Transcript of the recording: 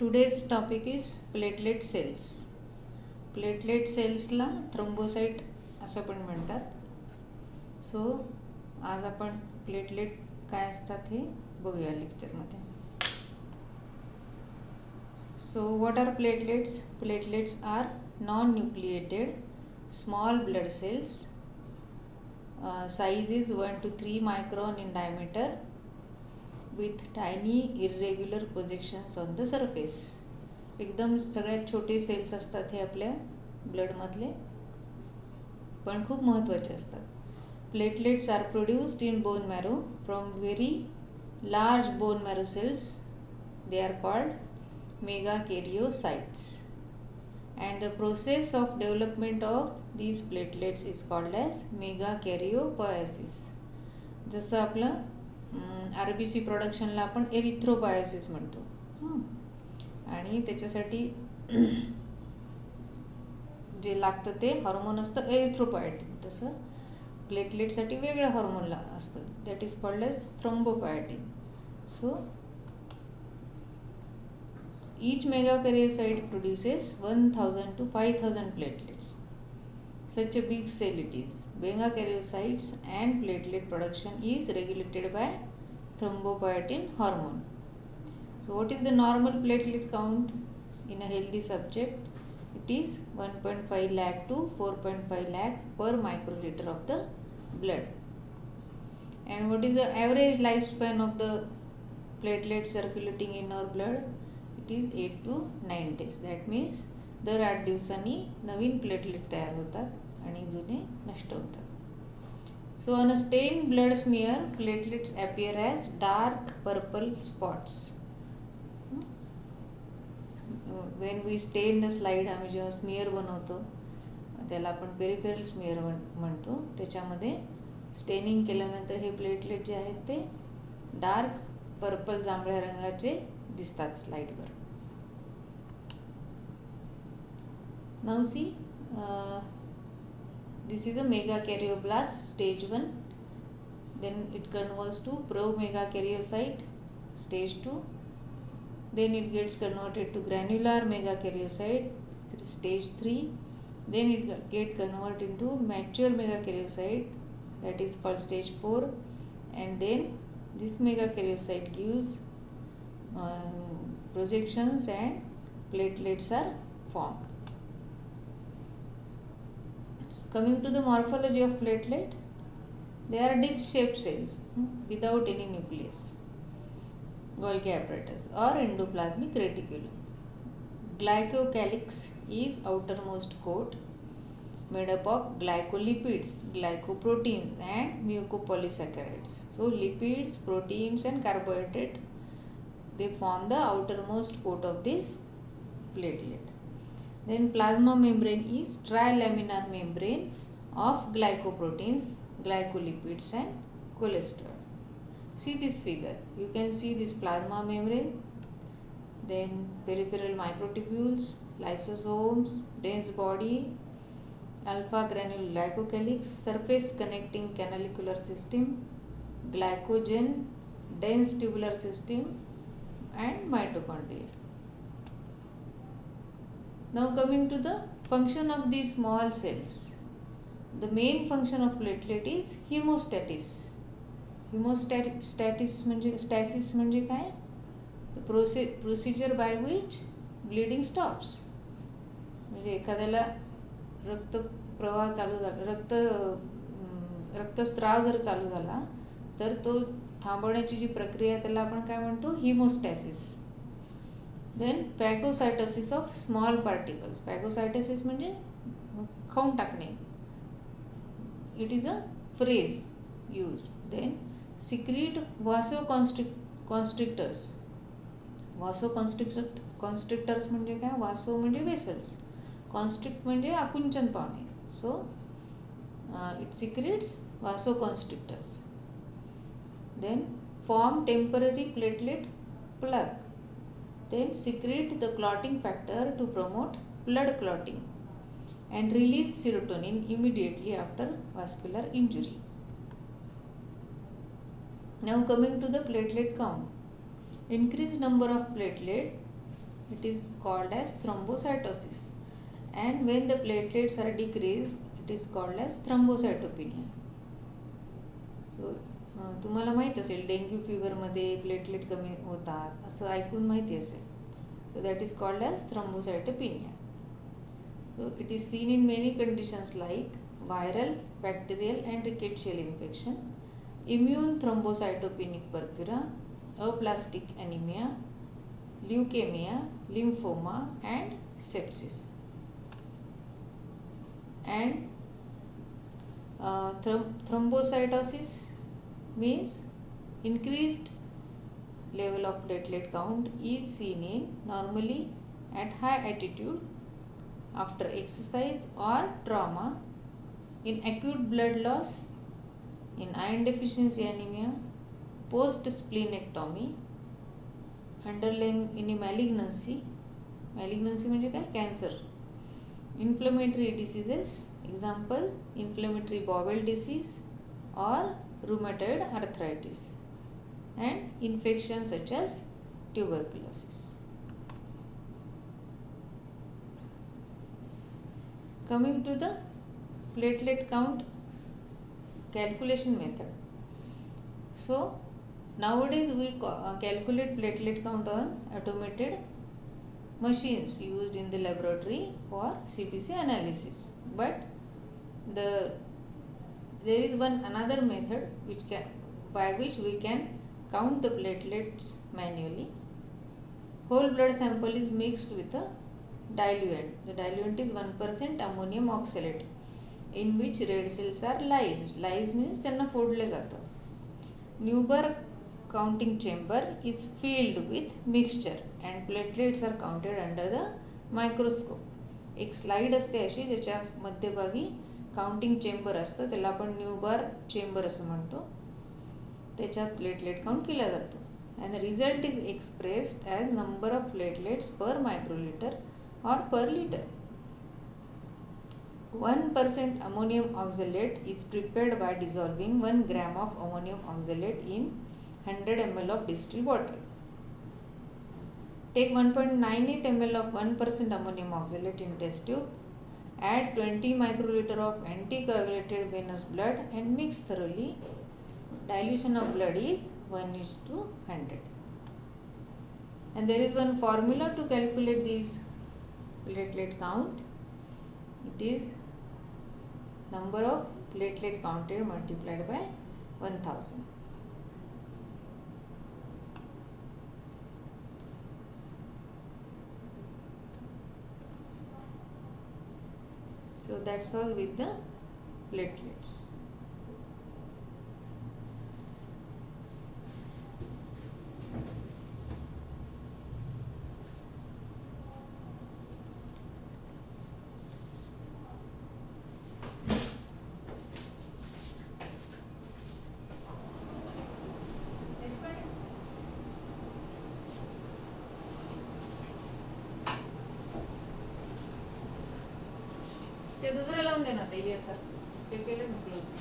Today's topic is platelet cells. Platelet सेल्सला thrombocyte असं पण म्हणतात. सो आज आपण प्लेटलेट काय असतात हे बघूया लेक्चरमध्ये. So what are platelets? Platelets are non nucleated small blood cells. Size is 1 to 3 micron in diameter with tiny irregular projections on the surface. एकदम सगळ्यात छोटे सेल्स असतात हे आपल्या ब्लडमधले, पण खूप महत्त्वाचे असतात. Platelets are produced in bone marrow from very large bone marrow cells. They are called megakaryocytes. And the process of development of these platelets is called as megakaryopoiesis. जसं आपलं RBC प्रोडक्शनला आपण एरिथ्रोपोएसिस म्हणतो, आणि त्याच्यासाठी जे लागतं ते हॉर्मोन असतं erythropoietin. तसं प्लेटलेटसाठी वेगळं हॉर्मोन असतं, that is called as thrombopoietin. So each megakaryocyte produces 1000 to 5000 platelets. Such a big cell it is. Megakaryocytes and platelet production is regulated by thrombopoietin hormone. So what is the normal platelet count in a healthy subject? It is 1.5 lakh to 4.5 lakh per microliter of the blood. And what is the average lifespan of the platelets circulating in our blood? It is 8 to 9 days. That means दर 8 दिवसांनी नवीन platelet तयार होतात आणि जुने नष्ट होतात. So on a stain blood smear platelets appear as dark purple spots. When we stain the slide, आम्ही जेव्हा smear बनवतो त्याला आपण पेरिफेरल स्मिअर म्हणतो, त्याच्यामध्ये स्टेनिंग केल्यानंतर हे प्लेटलेट जे आहेत ते डार्क पर्पल जांभळ्या रंगाचे दिसतात स्लाइडवर. Now see, this is a megakaryoblast stage 1. Then it converts to promegakaryocyte stage 2. Then it gets converted to granular megakaryocyte stage 3. Then it get converted into mature megakaryocyte, that is called stage 4. And then this megakaryocyte gives projections and platelets are formed. Coming to the morphology of platelet, they are disc-shaped cells without any nucleus, Golgi apparatus or endoplasmic reticulum. Glycocalyx is outermost coat made up of glycolipids, glycoproteins and mucopolysaccharides. So lipids, proteins and carbohydrate, they form the outermost coat of this platelet. Then plasma membrane is trilaminar membrane of glycoproteins, glycolipids and cholesterol. See this figure. You can see this plasma membrane, then peripheral microtubules, lysosomes, dense body, alpha granule glycocalyx, surface connecting canalicular system, glycogen, dense tubular system and mitochondria. Now coming to the function of these small cells. The main function of platelet is hemostasis. Hemostasis म्हणजे काय? The procedure by which bleeding stops. म्हणजे एखाद्याला रक्तप्रवाह चालू झाला, रक्तस्त्राव जर चालू झाला तर तो थांबवण्याची जी प्रक्रिया त्याला आपण काय म्हणतो? हिमोस्टॅसिस. Then phagocytosis of small particles. Phagocytosis म्हणजे खाऊन टाकणे. It is a phrase used. Then secrete vasoconstrictors. Vasoconstrictors म्हणजे काय? वासो म्हणजे वेसल्स, कॉन्स्ट्रिक्ट म्हणजे आकुंचन पावणे. सो it secretes vasoconstrictors. Then form temporary platelet plug. Then secrete the clotting factor to promote blood clotting and release serotonin immediately after vascular injury. Now coming to the platelet count. Increased number of platelet it is called as thrombocytosis, and when the platelets are decreased, it is called as thrombocytopenia. So तुम्हाला माहीत असेल dengue फीवरमध्ये platelet कमी होतात असं ऐकून माहिती असेल. So that is called as thrombocytopenia. So it is seen in many conditions like viral, bacterial and rickettsial infection, immune thrombocytopenic purpura, aplastic anemia, leukemia, lymphoma and sepsis. And thrombocytosis means increased level of platelet count is seen in normally at high altitude, after exercise or trauma, in acute blood loss, in iron deficiency anemia, post splenectomy, underlying any malignancy म्हणजे काय, cancer, inflammatory diseases, example inflammatory bowel disease or rheumatoid arthritis, and infections such as tuberculosis. Coming to the platelet count calculation method. So nowadays we calculate platelet count on automated machines used in the laboratory for CBC analysis, but there is another method by which we can count the platelets manually. Whole blood sample is mixed with a diluent. The diluent is 1% ammonium oxalate, in which red cells are lysed. Lysed means त्यांना फोडले जातं. Newburgh counting chamber is filled with mixture and platelets are counted under the microscope. एक slide असते अशी ज्याच्या मध्यभागी counting chamber असतं, त्याला आपण न्यूबर्ग चेंबर असं म्हणतो. त्याच्यात प्लेटलेट काउंट केला जातो. and the result is expressed as number of platelets per microliter or per liter. 1% ammonium oxalate is prepared by dissolving 1 gram of ammonium oxalate in 100 ml of distilled water. Take 1.98 ml of 1% ammonium oxalate in test tube. Add 20 microliter of anticoagulated venous blood and mix thoroughly. Dilution of blood is 1:100. And there is one formula to calculate this platelet count. It is number of platelet counted multiplied by 1000. So that's all with the platelets. ते दुसरे लावून दे ना ते, ये sir ते केले मी close.